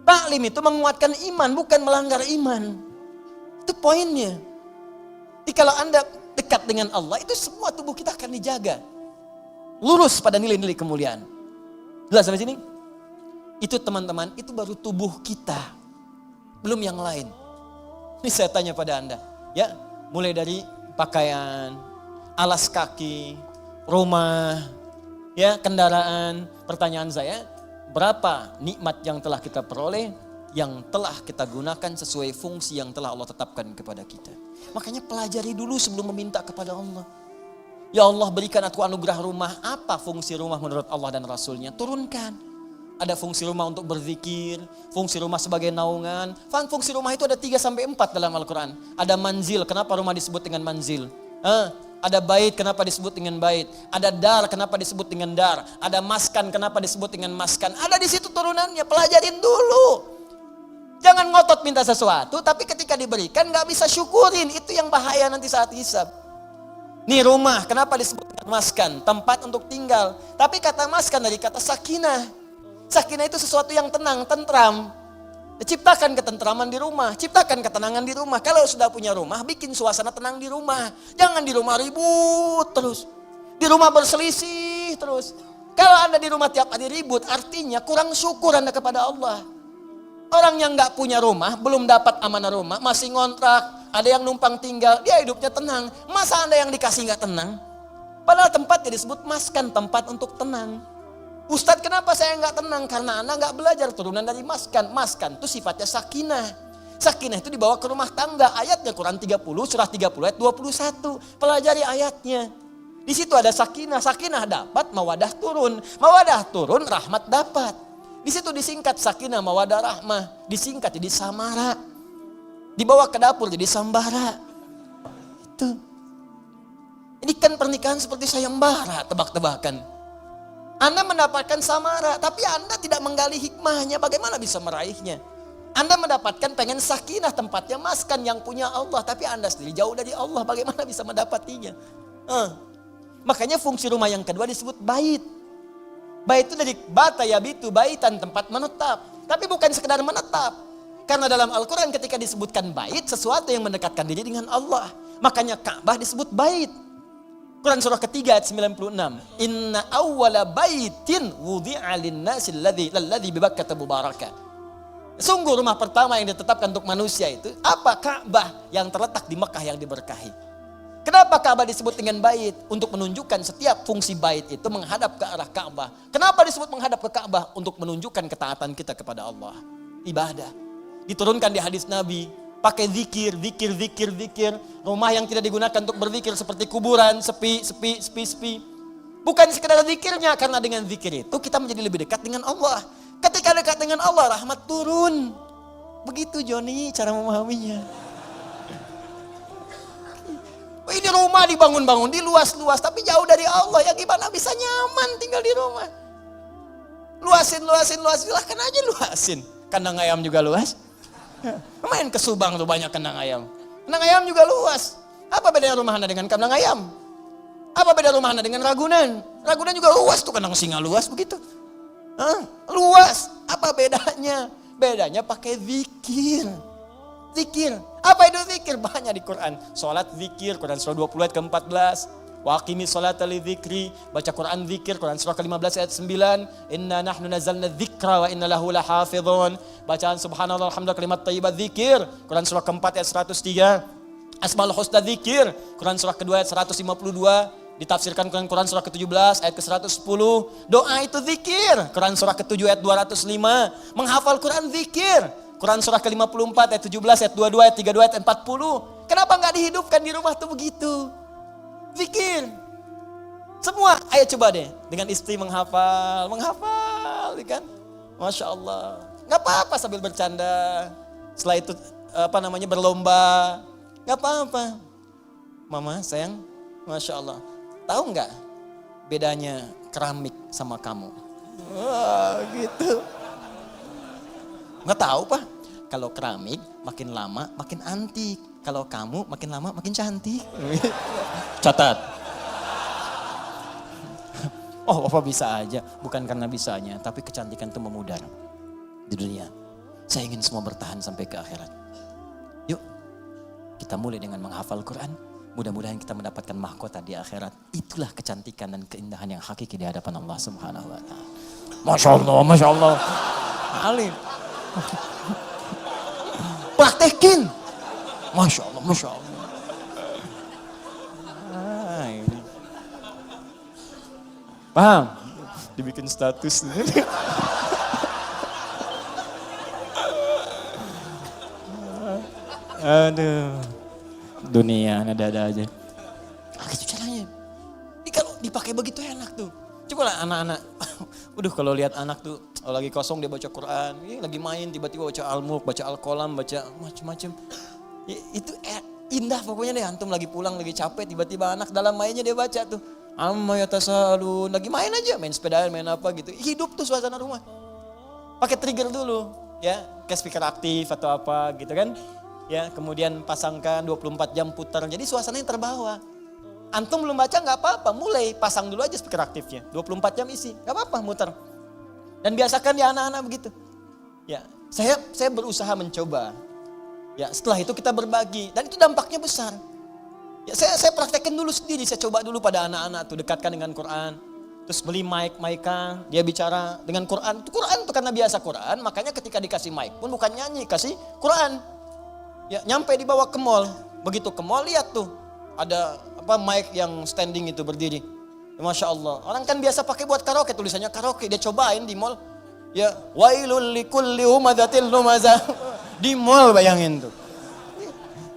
Taklim itu menguatkan iman, bukan melanggar iman. Itu poinnya. Jadi kalau Anda dekat dengan Allah, itu semua tubuh kita akan dijaga. Lurus pada nilai-nilai kemuliaan. Jelas sampai sini? Itu teman-teman, itu baru tubuh kita. Belum yang lain. Ini saya tanya pada Anda. Ya, mulai dari pakaian, alas kaki, rumah, ya, kendaraan. Pertanyaan saya, berapa nikmat yang telah kita peroleh, yang telah kita gunakan sesuai fungsi yang telah Allah tetapkan kepada kita. Makanya pelajari dulu sebelum meminta kepada Allah. Ya Allah, berikan aku anugerah rumah. Apa fungsi rumah menurut Allah dan Rasulnya? Turunkan. Ada fungsi rumah untuk berzikir, fungsi rumah sebagai naungan. Fungsi rumah itu ada 3-4 dalam Al-Quran. Ada manzil, kenapa rumah disebut dengan manzil? Ada bait, kenapa disebut dengan bait? Ada dar, kenapa disebut dengan dar? Ada maskan, kenapa disebut dengan maskan? Ada di situ turunannya, pelajarin dulu. Jangan ngotot minta sesuatu, tapi ketika diberikan gak bisa syukurin. Itu yang bahaya nanti saat hisab. Nih rumah, kenapa disebut dengan maskan? Tempat untuk tinggal. Tapi kata maskan dari kata sakinah. Sakinah itu sesuatu yang tenang, tentram. Ciptakan ketentraman di rumah, ciptakan ketenangan di rumah. Kalau sudah punya rumah, bikin suasana tenang di rumah. Jangan di rumah ribut terus. Di rumah berselisih terus. Kalau Anda di rumah tiap hari ribut, artinya kurang syukur Anda kepada Allah. Orang yang gak punya rumah, belum dapat amanah rumah, masih ngontrak, ada yang numpang tinggal, dia hidupnya tenang. Masa Anda yang dikasih gak tenang? Padahal tempatnya disebut maskan, tempat untuk tenang. Ustadz, kenapa saya nggak tenang? Karena Anda nggak belajar turunan dari maskan. Maskan itu sifatnya sakinah. Sakinah itu dibawa ke rumah tangga. Ayatnya Quran 30, surah 30 ayat 21. Pelajari ayatnya. Di situ ada sakinah. Sakinah dapat, mawadah turun. Mawadah turun, rahmat dapat. Di situ disingkat sakinah, mawadah, rahmah. Disingkat jadi samara. Dibawa ke dapur jadi sambara. Itu. Ini kan pernikahan seperti sayembara, tebak-tebakan. Anda mendapatkan samara, tapi Anda tidak menggali hikmahnya, bagaimana bisa meraihnya? Anda mendapatkan pengen sakinah, tempatnya maskan yang punya Allah, tapi Anda sendiri jauh dari Allah, bagaimana bisa mendapatinya? Makanya fungsi rumah yang kedua disebut bait. Bait itu dari bata yabitu, baitan, tempat menetap. Tapi bukan sekedar menetap. Karena dalam Al-Quran ketika disebutkan bait, sesuatu yang mendekatkan diri dengan Allah. Makanya Ka'bah disebut bait. Quran surah ketiga ayat 96. Inna awwala baitin wudi'a lin-nasi alladzi bi Bakkah mubarakah. Sungguh rumah pertama yang ditetapkan untuk manusia itu apa? Ka'bah yang terletak di Mekah yang diberkahi. Kenapa Ka'bah disebut dengan bait? Untuk menunjukkan setiap fungsi bait itu menghadap ke arah Ka'bah. Kenapa disebut menghadap ke Ka'bah? Untuk menunjukkan ketaatan kita kepada Allah. Ibadah. Diturunkan di hadis Nabi. Pakai zikir. Rumah yang tidak digunakan untuk berzikir seperti kuburan, sepi. Bukan sekedar zikirnya, karena dengan zikir itu kita menjadi lebih dekat dengan Allah. Ketika dekat dengan Allah, rahmat turun. Begitu Joni cara memahaminya. Ini rumah dibangun-bangun, diluas-luas, tapi jauh dari Allah. Ya gimana bisa nyaman tinggal di rumah? Luasin, silahkan aja luasin. Kandang ayam juga luas. Main ke Subang tuh banyak kandang ayam. Kandang ayam juga luas. Apa bedanya rumah Anda dengan kandang ayam? Apa beda rumah Anda dengan Ragunan? Ragunan juga luas tuh, kandang singa luas begitu. Luas. Apa bedanya? Bedanya pakai zikir. Zikir. Apa itu zikir? Banyak di Quran. Salat zikir, Quran surah 20 ayat ke-14. Wa aqimi sholata li dzikri, baca Quran zikir, Quran surah ke-15 ayat 9. Inna nahnu nazzalna dzikra wa inna lahu lahafizun. Bacaan subhanallah alhamdulillah kalimat thayyibat zikir, Quran surah ke-4 ayat 103. Asmaul husna zikir, Quran surah ke-2 ayat 152. Ditafsirkan Quran surah ke-17 ayat ke-110. Doa itu zikir, Quran surah ke-7 ayat 205. Menghafal Quran zikir, Quran surah ke-54 ayat 17, ayat 22, ayat 32, ayat 40. Kenapa enggak dihidupkan di rumah tuh begitu? Zikir. Semua, ayo coba deh. Dengan istri menghafal kan? Masya Allah. Enggak apa-apa sambil bercanda. Setelah itu berlomba. Enggak apa-apa. Mama, sayang, Masya Allah. Tahu enggak bedanya keramik sama kamu? Wah, gitu. Nggak tahu Pak, kalau keramik makin lama makin antik. Kalau kamu makin lama makin cantik. Catat. Oh Bapak bisa aja, bukan karena bisanya, tapi kecantikan itu memudar di dunia. Saya ingin semua bertahan sampai ke akhirat. Yuk, kita mulai dengan menghafal Quran. Mudah-mudahan kita mendapatkan mahkota di akhirat. Itulah kecantikan dan keindahan yang hakiki di hadapan Allah Subhanahu wa Ta'ala. Masya Allah. Alim. Praktekin. Masya Allah. Ini. Paham? Dibikin status. Aduh. Dunia ada aja. Gitu caranya. Ini kalau dipakai begitu enak tuh. Coba lah anak-anak. Kalau lihat anak tuh lagi kosong dia baca Quran, lagi main tiba-tiba baca Al-Mulk, baca Al-Qalam, baca macam-macam. Itu indah pokoknya deh. Antum lagi pulang lagi capek tiba-tiba anak dalam mainnya dia baca tuh. Amma yatasalun, lagi main aja, main sepedaan, main apa gitu. Hidup tuh suasana rumah. Pakai trigger dulu, ya, kayak speaker aktif atau apa gitu kan. Ya, kemudian pasangkan 24 jam putar. Jadi suasananya terbawa. Antum belum baca nggak apa-apa, mulai pasang dulu aja speaker aktifnya. 24 jam isi, nggak apa-apa muter. Dan biasakan ya anak-anak begitu. Ya, saya berusaha mencoba. Ya, setelah itu kita berbagi dan itu dampaknya besar. Ya, saya praktekkan dulu sendiri, saya coba dulu pada anak-anak tuh dekatkan dengan Quran. Terus beli mic-an, dia bicara dengan Quran. Quran itu karena biasa Quran, makanya ketika dikasih mic pun bukan nyanyi, kasih Quran. Ya, nyampe dibawa ke mall. Begitu ke mall lihat tuh ada mic yang standing itu berdiri. Ya, Masya Allah. Orang kan biasa pakai buat karaoke, tulisannya karaoke. Dia cobain di mall. Ya, wailul likulli humadzatil lumazah. Di mall bayangin tuh.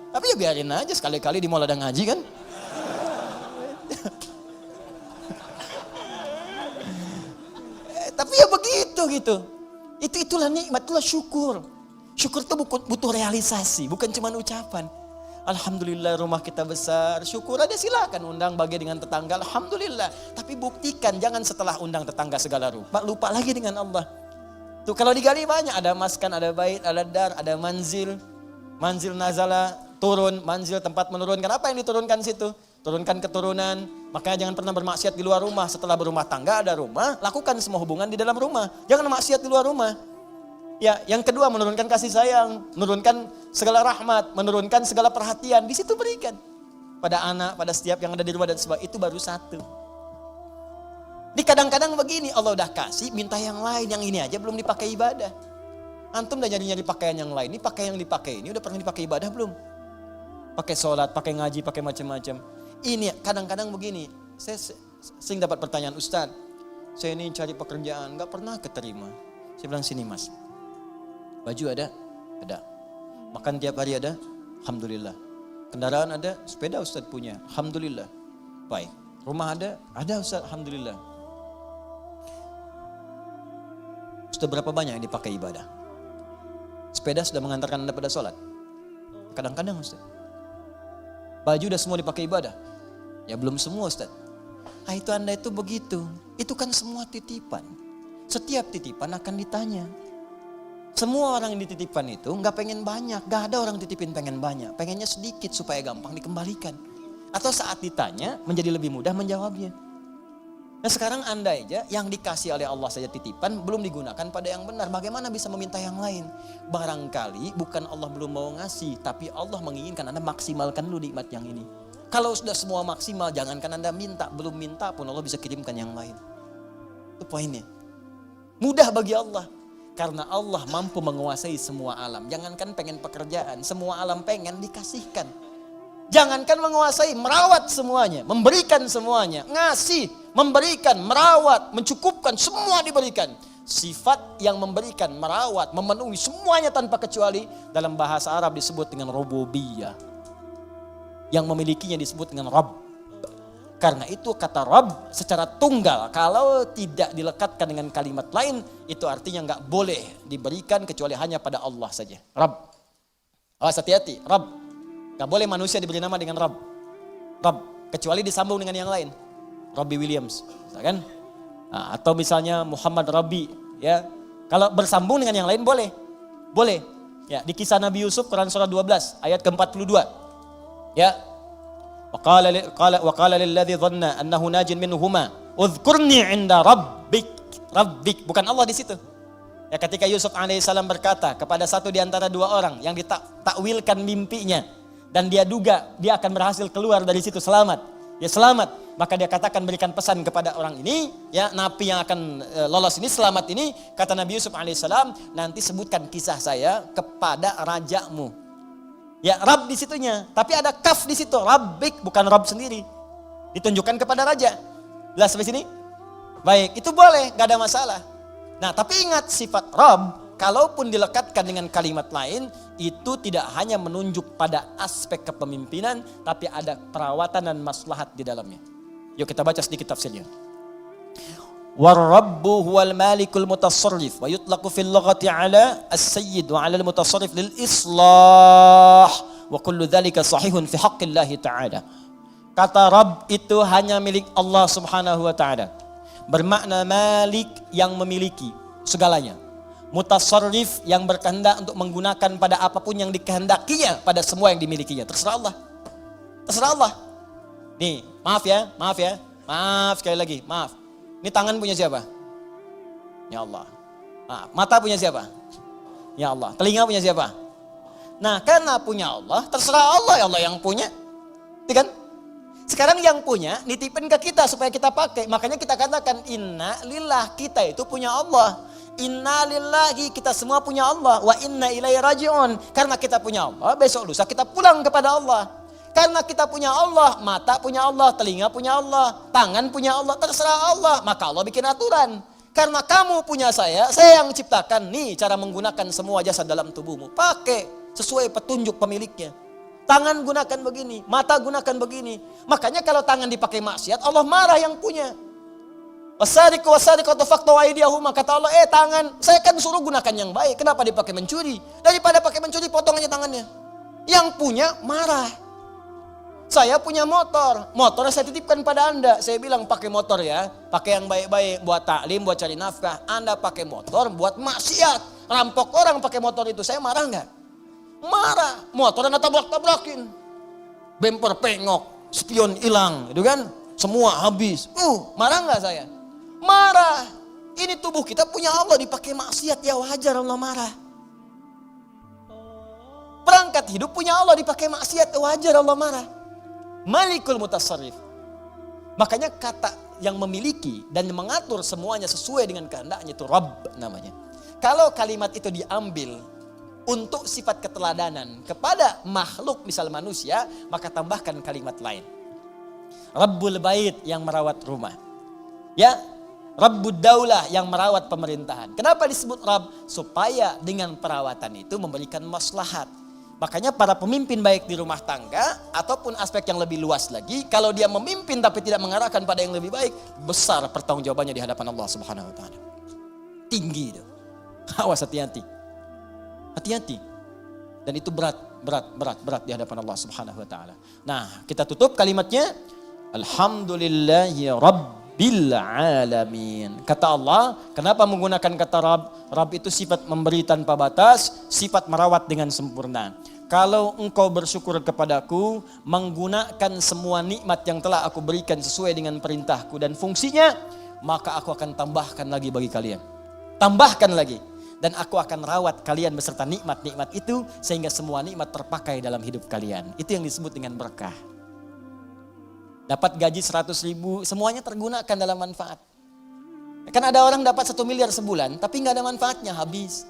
Tapi ya biarin aja, sekali-kali di mall ada ngaji kan. Tapi ya begitu gitu. Itulah nikmat, itulah syukur. Syukur itu butuh realisasi, bukan cuma ucapan. Alhamdulillah rumah kita besar, syukur aja silakan undang bagi dengan tetangga, alhamdulillah. Tapi buktikan, jangan setelah undang tetangga segala rupa, lupa lagi dengan Allah. Tuh kalau digali banyak, ada maskan, ada bait, ada dar, ada manzil nazala, turun, manzil tempat menurunkan. Apa yang diturunkan situ? Turunkan keturunan. Makanya jangan pernah bermaksiat di luar rumah. Setelah berumah tangga ada rumah, lakukan semua hubungan di dalam rumah. Jangan maksiat di luar rumah. Ya, yang kedua menurunkan kasih sayang, menurunkan segala rahmat, menurunkan segala perhatian. Di situ berikan pada anak, pada setiap yang ada di rumah dan sebagainya. Itu baru satu. Di kadang-kadang begini, Allah udah kasih, minta yang lain, yang ini aja belum dipakai ibadah. Antum udah nyari-nyari pakaian yang lain, ini pakaian yang dipakai ini udah pernah dipakai ibadah belum? Pakai sholat, pakai ngaji, pakai macam-macam. Ini kadang-kadang begini, saya sering dapat pertanyaan, Ustaz, saya ini cari pekerjaan, gak pernah keterima. Saya bilang, sini mas, baju ada? Ada. Makan tiap hari ada? Alhamdulillah. Kendaraan ada? Sepeda Ustaz punya? Alhamdulillah. Baik. Rumah ada? Ada Ustaz, Alhamdulillah. Sudah berapa banyak yang dipakai ibadah? Sepeda sudah mengantarkan Anda pada sholat? Kadang-kadang Ustaz. Baju udah semua dipakai ibadah? Ya belum semua Ustaz. Itu Anda itu begitu. Itu kan semua titipan. Setiap titipan akan ditanya. Semua orang yang dititipkan itu gak pengen banyak. Gak ada orang titipin pengen banyak. Pengennya sedikit supaya gampang dikembalikan. Atau saat ditanya menjadi lebih mudah menjawabnya. Nah sekarang Anda aja yang dikasih oleh Allah saja titipan belum digunakan pada yang benar. Bagaimana bisa meminta yang lain? Barangkali bukan Allah belum mau ngasih. Tapi Allah menginginkan Anda maksimalkan dulu nikmat yang ini. Kalau sudah semua maksimal, jangankan Anda minta. Belum minta pun Allah bisa kirimkan yang lain. Itu poinnya. Mudah bagi Allah. Karena Allah mampu menguasai semua alam. Jangankan pengen pekerjaan, semua alam pengen dikasihkan. Jangankan menguasai, merawat semuanya, memberikan semuanya, ngasih, memberikan, merawat, mencukupkan, semua diberikan. Sifat yang memberikan, merawat, memenuhi semuanya tanpa kecuali dalam bahasa Arab disebut dengan rububiyah. Yang memilikinya disebut dengan Rabb. Karena itu kata Rabb secara tunggal, kalau tidak dilekatkan dengan kalimat lain, itu artinya nggak boleh diberikan kecuali hanya pada Allah saja. Rabb. Awas hati-hati, Rabb. Nggak boleh manusia diberi nama dengan Rabb. Rabb, kecuali disambung dengan yang lain. Robbie Williams, misalkan. Nah, atau misalnya Muhammad Rabbi, ya. Kalau bersambung dengan yang lain boleh. Boleh. Ya, di kisah Nabi Yusuf Quran surah 12 ayat ke-42. Ya. Wa qala lilladzi dhanna annahu najin minhuma udhkurni 'inda rabbik. Bukan Allah di situ. Ya, ketika Yusuf alaihissalam berkata kepada satu di antara dua orang yang ditakwilkan mimpinya dan dia duga dia akan berhasil keluar dari situ selamat. Ya selamat, maka dia katakan berikan pesan kepada orang ini, ya napi yang akan lolos ini, selamat ini, kata Nabi Yusuf alaihissalam, nanti sebutkan kisah saya kepada rajamu. Ya Rabb di situnya, tapi ada kaf di situ, Rabbik, bukan Rabb sendiri. Ditunjukkan kepada raja. Jelas sampai sini? Baik, itu boleh, gak ada masalah. Nah, tapi ingat sifat Rabb, kalaupun dilekatkan dengan kalimat lain, itu tidak hanya menunjuk pada aspek kepemimpinan, tapi ada perawatan dan maslahat di dalamnya. Yuk kita baca sedikit tafsirnya. War-rabbu huwal malikul mutasarrif wa yutlaqu fil lughati ala as-sayyid wa ala al-mutasarrif lil islah wa kullu dhalika sahihun fi haqqillahi ta'ala. Kata Rabb itu hanya milik Allah Subhanahu wa taala. Bermakna malik yang memiliki segalanya. Mutasarrif yang berkehendak untuk menggunakan pada apapun yang dikehendakinya pada semua yang dimilikinya. Terserah Allah. Terserah Allah. Nih, maaf ya. Maaf sekali lagi, maaf. Ini tangan punya siapa? Ya Allah. Nah, mata punya siapa? Ya Allah. Telinga punya siapa? Nah, karena punya Allah, terserah Allah, ya Allah yang punya. Itu kan? Sekarang yang punya nitipin ke kita supaya kita pakai. Makanya kita katakan inna lillah, kita itu punya Allah. Inna lillahi, kita semua punya Allah. Wa inna ilaihi raji'un. Karena kita punya Allah, besok lusa kita pulang kepada Allah. Karena kita punya Allah, mata punya Allah, telinga punya Allah, tangan punya Allah, terserah Allah. Maka Allah bikin aturan. Karena kamu punya saya yang ciptakan. Nih cara menggunakan semua jasad dalam tubuhmu. Pakai sesuai petunjuk pemiliknya. Tangan gunakan begini, mata gunakan begini. Makanya kalau tangan dipakai maksiat, Allah marah yang punya. Wasariqu wasariqatu faqtu aydiyahuma, kata Allah, tangan, saya kan suruh gunakan yang baik. Kenapa dipakai mencuri? Daripada pakai mencuri, potong aja tangannya. Yang punya marah. Saya punya motor saya titipkan pada Anda. Saya bilang pakai motor ya, pakai yang baik-baik buat taklim, buat cari nafkah. Anda pakai motor buat maksiat, rampok orang pakai motor itu. Saya marah nggak? Marah. Motor Anda tabrak-tabrakin, bemper pengok, spion hilang, itu kan? Semua habis. Marah nggak saya? Marah. Ini tubuh kita punya Allah dipakai maksiat, ya wajar Allah marah. Perangkat hidup punya Allah dipakai maksiat, wajar Allah marah. Malikul mutasarrif. Makanya kata yang memiliki dan mengatur semuanya sesuai dengan kehendaknya itu Rabb namanya. Kalau kalimat itu diambil untuk sifat keteladanan kepada makhluk misal manusia, maka tambahkan kalimat lain. Rabbul Bait yang merawat rumah. Ya, Rabbud Daulah yang merawat pemerintahan. Kenapa disebut Rabb? Supaya dengan perawatan itu memberikan maslahat. Makanya para pemimpin baik di rumah tangga ataupun aspek yang lebih luas lagi, kalau dia memimpin tapi tidak mengarahkan pada yang lebih baik, besar pertanggungjawabannya di hadapan Allah Subhanahu wa taala. Tinggi itu. Awas, hati-hati. Hati-hati. Dan itu berat di hadapan Allah Subhanahu wa taala. Nah, kita tutup kalimatnya, Alhamdulillahi Rabbil Alamin. Kata Allah, kenapa menggunakan kata Rabb? Rabb itu sifat memberi tanpa batas, sifat merawat dengan sempurna. Kalau engkau bersyukur kepadaku, menggunakan semua nikmat yang telah aku berikan sesuai dengan perintahku dan fungsinya, maka aku akan tambahkan lagi bagi kalian. Tambahkan lagi. Dan aku akan rawat kalian beserta nikmat-nikmat itu, sehingga semua nikmat terpakai dalam hidup kalian. Itu yang disebut dengan berkah. Dapat gaji 100 ribu, semuanya tergunakan dalam manfaat. Kan ada orang dapat 1 miliar sebulan, tapi gak ada manfaatnya, habis.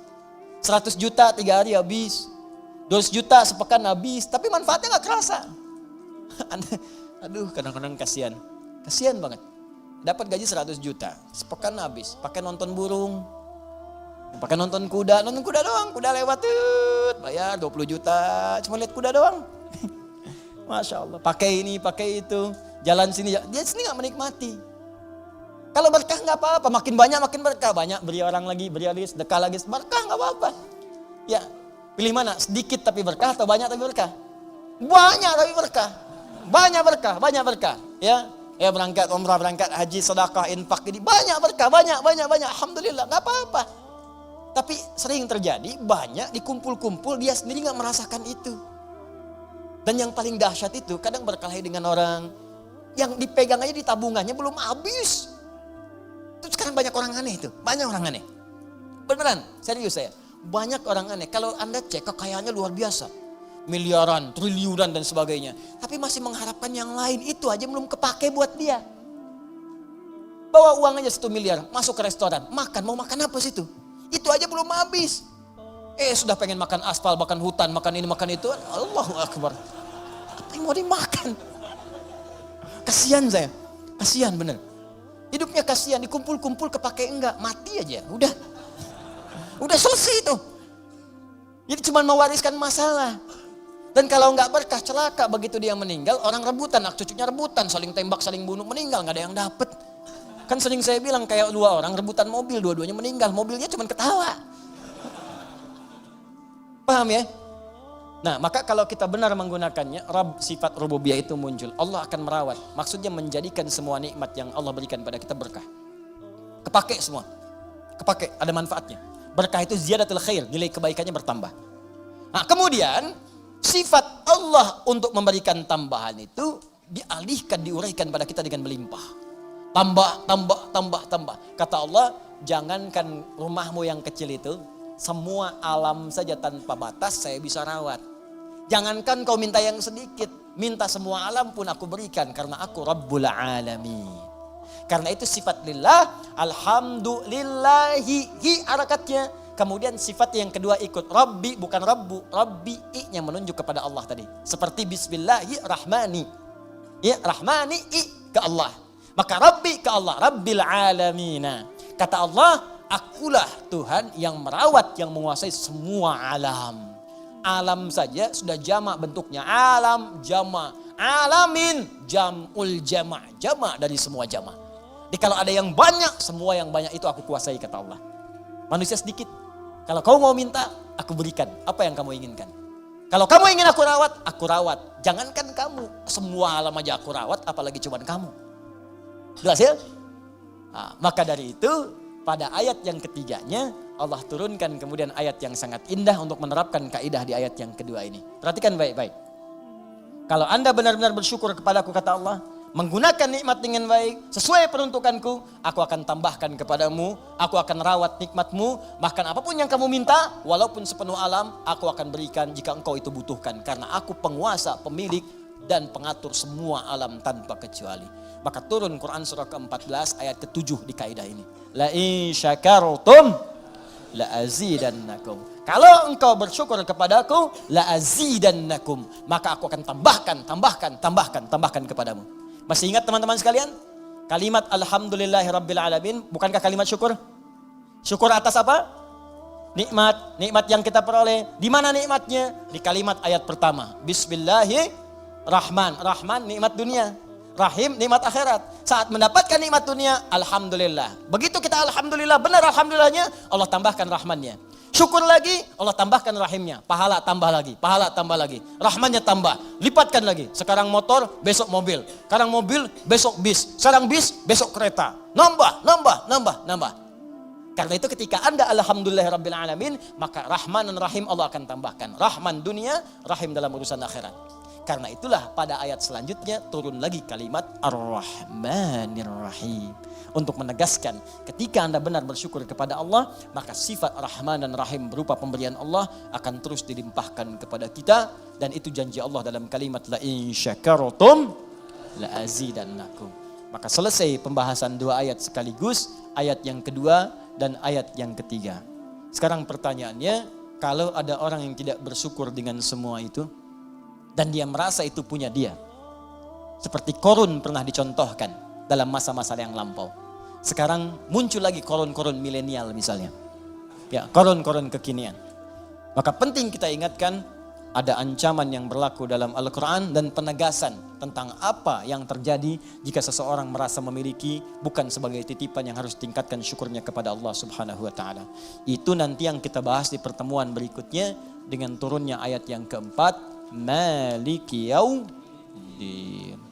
100 juta 3 hari habis. 200 juta sepekan habis, tapi manfaatnya gak kerasa. Aduh, kadang-kadang kasihan. Kasihan banget. Dapat gaji 100 juta, sepekan habis. Pakai nonton burung, pakai nonton kuda doang. Kuda lewat, bayar 20 juta, cuma lihat kuda doang. Masya Allah, pakai ini, pakai itu. Jalan sini, dia sini gak menikmati. Kalau berkah gak apa-apa, makin banyak makin berkah. Banyak beri orang lagi, sedekah lagi, berkah gak apa-apa. Ya, pilih mana? Sedikit tapi berkah atau banyak tapi berkah? Banyak tapi berkah. Banyak berkah. Ya berangkat umrah, berangkat haji, sedekah, infak, ini banyak berkah, banyak. Alhamdulillah, gak apa-apa. Tapi sering terjadi banyak dikumpul-kumpul, dia sendiri gak merasakan itu. Dan yang paling dahsyat itu kadang berkelahi dengan orang yang dipegang aja di tabungannya belum habis. Itu sekarang banyak orang aneh itu, banyak orang aneh. Beneran, serius saya. Banyak orang aneh. Kalau Anda cek kekayaannya luar biasa. Miliaran, triliunan dan sebagainya. Tapi masih mengharapkan yang lain, itu aja belum kepake buat dia. Bawa uang aja 1 miliar, masuk ke restoran, makan, mau makan apa situ? Itu aja belum habis. Sudah pengen makan aspal, makan hutan, makan ini, makan itu. Allahu Akbar. Apa yang mau dimakan? Kasihan saya. Kasihan bener. Hidupnya kasihan, dikumpul-kumpul kepake enggak. Mati aja, udah. Udah selesai itu. Jadi cuma mewariskan masalah. Dan kalau enggak berkah, celaka begitu dia meninggal. Orang rebutan, anak cucunya rebutan. Saling tembak, saling bunuh, meninggal. Gak ada yang dapet. Kan sering saya bilang kayak 2 orang rebutan mobil, dua-duanya meninggal. Mobilnya cuma ketawa. Paham ya? Nah, maka kalau kita benar menggunakannya, Rabb, sifat rububiyah itu muncul. Allah akan merawat. Maksudnya menjadikan semua nikmat yang Allah berikan pada kita berkah. Kepake semua. Kepake, ada manfaatnya. Berkah itu ziyadatul khair, nilai kebaikannya bertambah. Nah, kemudian sifat Allah untuk memberikan tambahan itu dialihkan, diuraikan pada kita dengan melimpah. Tambah. Kata Allah, jangankan rumahmu yang kecil itu, semua alam saja tanpa batas saya bisa rawat. Jangankan kau minta yang sedikit, minta semua alam pun aku berikan karena aku Rabbul Alamin. Karena itu sifat lillah, alhamdulillahi, harakatnya. Kemudian sifat yang kedua ikut, Rabbi bukan Rabbu, Rabbi i-nya menunjuk kepada Allah tadi. Seperti Bismillahirrahmani. Ya, Rahmani i ke Allah. Maka Rabbi ke Allah, Rabbil Alamina. Kata Allah, akulah Tuhan yang merawat, yang menguasai semua alam. Alam saja sudah jamak bentuknya. Alam, jamak. Alamin, jam'ul jamak. Jamak dari semua jamak. Jadi kalau ada yang banyak, semua yang banyak itu aku kuasai, kata Allah. Manusia sedikit. Kalau kau mau minta, aku berikan. Apa yang kamu inginkan? Kalau kamu ingin aku rawat. Jangankan kamu, semua alam aja aku rawat, apalagi cuman kamu. Jelas ya? Nah, maka dari itu, pada ayat yang ketiganya, Allah turunkan kemudian ayat yang sangat indah untuk menerapkan kaidah di ayat yang kedua ini. Perhatikan baik-baik. Kalau Anda benar-benar bersyukur kepadaku, kata Allah, menggunakan nikmat dengan baik, sesuai peruntukanku, aku akan tambahkan kepadamu, aku akan rawat nikmatmu, bahkan apapun yang kamu minta, walaupun sepenuh alam, aku akan berikan jika engkau itu butuhkan. Karena aku penguasa, pemilik, dan pengatur semua alam tanpa kecuali. Maka turun Quran surah ke-14 ayat ke-7 di kaidah ini. La in syakartum la azidannakum. Kalau engkau bersyukur kepadaku, la azidannakum, maka aku akan tambahkan kepadamu. Masih ingat teman-teman sekalian? Kalimat alhamdulillahirabbil alamin, bukankah kalimat syukur? Syukur atas apa? Nikmat yang kita peroleh. Di mana nikmatnya? Di kalimat ayat pertama. Bismillahirrahman. Rahman nikmat dunia, Rahim nikmat akhirat. Saat mendapatkan nikmat dunia, alhamdulillah. Begitu kita alhamdulillah, benar alhamdulillahnya, Allah tambahkan rahmannya. Syukur lagi, Allah tambahkan rahimnya. Pahala tambah lagi, rahmannya tambah, lipatkan lagi. Sekarang motor, besok mobil. Sekarang mobil, besok bis. Sekarang bis, besok kereta. Nambah. Karena itu ketika Anda alhamdulillahirabbil alamin, maka Rahman dan Rahim Allah akan tambahkan. Rahman dunia, Rahim dalam urusan akhirat. Karena itulah pada ayat selanjutnya turun lagi kalimat Ar-Rahmanir Rahim. Untuk menegaskan ketika Anda benar bersyukur kepada Allah, maka sifat Rahman dan Rahim berupa pemberian Allah akan terus dilimpahkan kepada kita. Dan itu janji Allah dalam kalimat La in syakartum la azidannakum. Maka selesai pembahasan dua ayat sekaligus, ayat yang kedua dan ayat yang ketiga. Sekarang pertanyaannya, kalau ada orang yang tidak bersyukur dengan semua itu, dan dia merasa itu punya dia. Seperti Korun pernah dicontohkan dalam masa-masa yang lampau. Sekarang muncul lagi korun-korun milenial misalnya. Ya, korun-korun kekinian. Maka penting kita ingatkan, ada ancaman yang berlaku dalam Al-Quran dan penegasan tentang apa yang terjadi jika seseorang merasa memiliki bukan sebagai titipan yang harus tingkatkan syukurnya kepada Allah Subhanahu wa Ta'ala. Itu nanti yang kita bahas di pertemuan berikutnya dengan turunnya ayat yang keempat, Maliki Yaumiddin.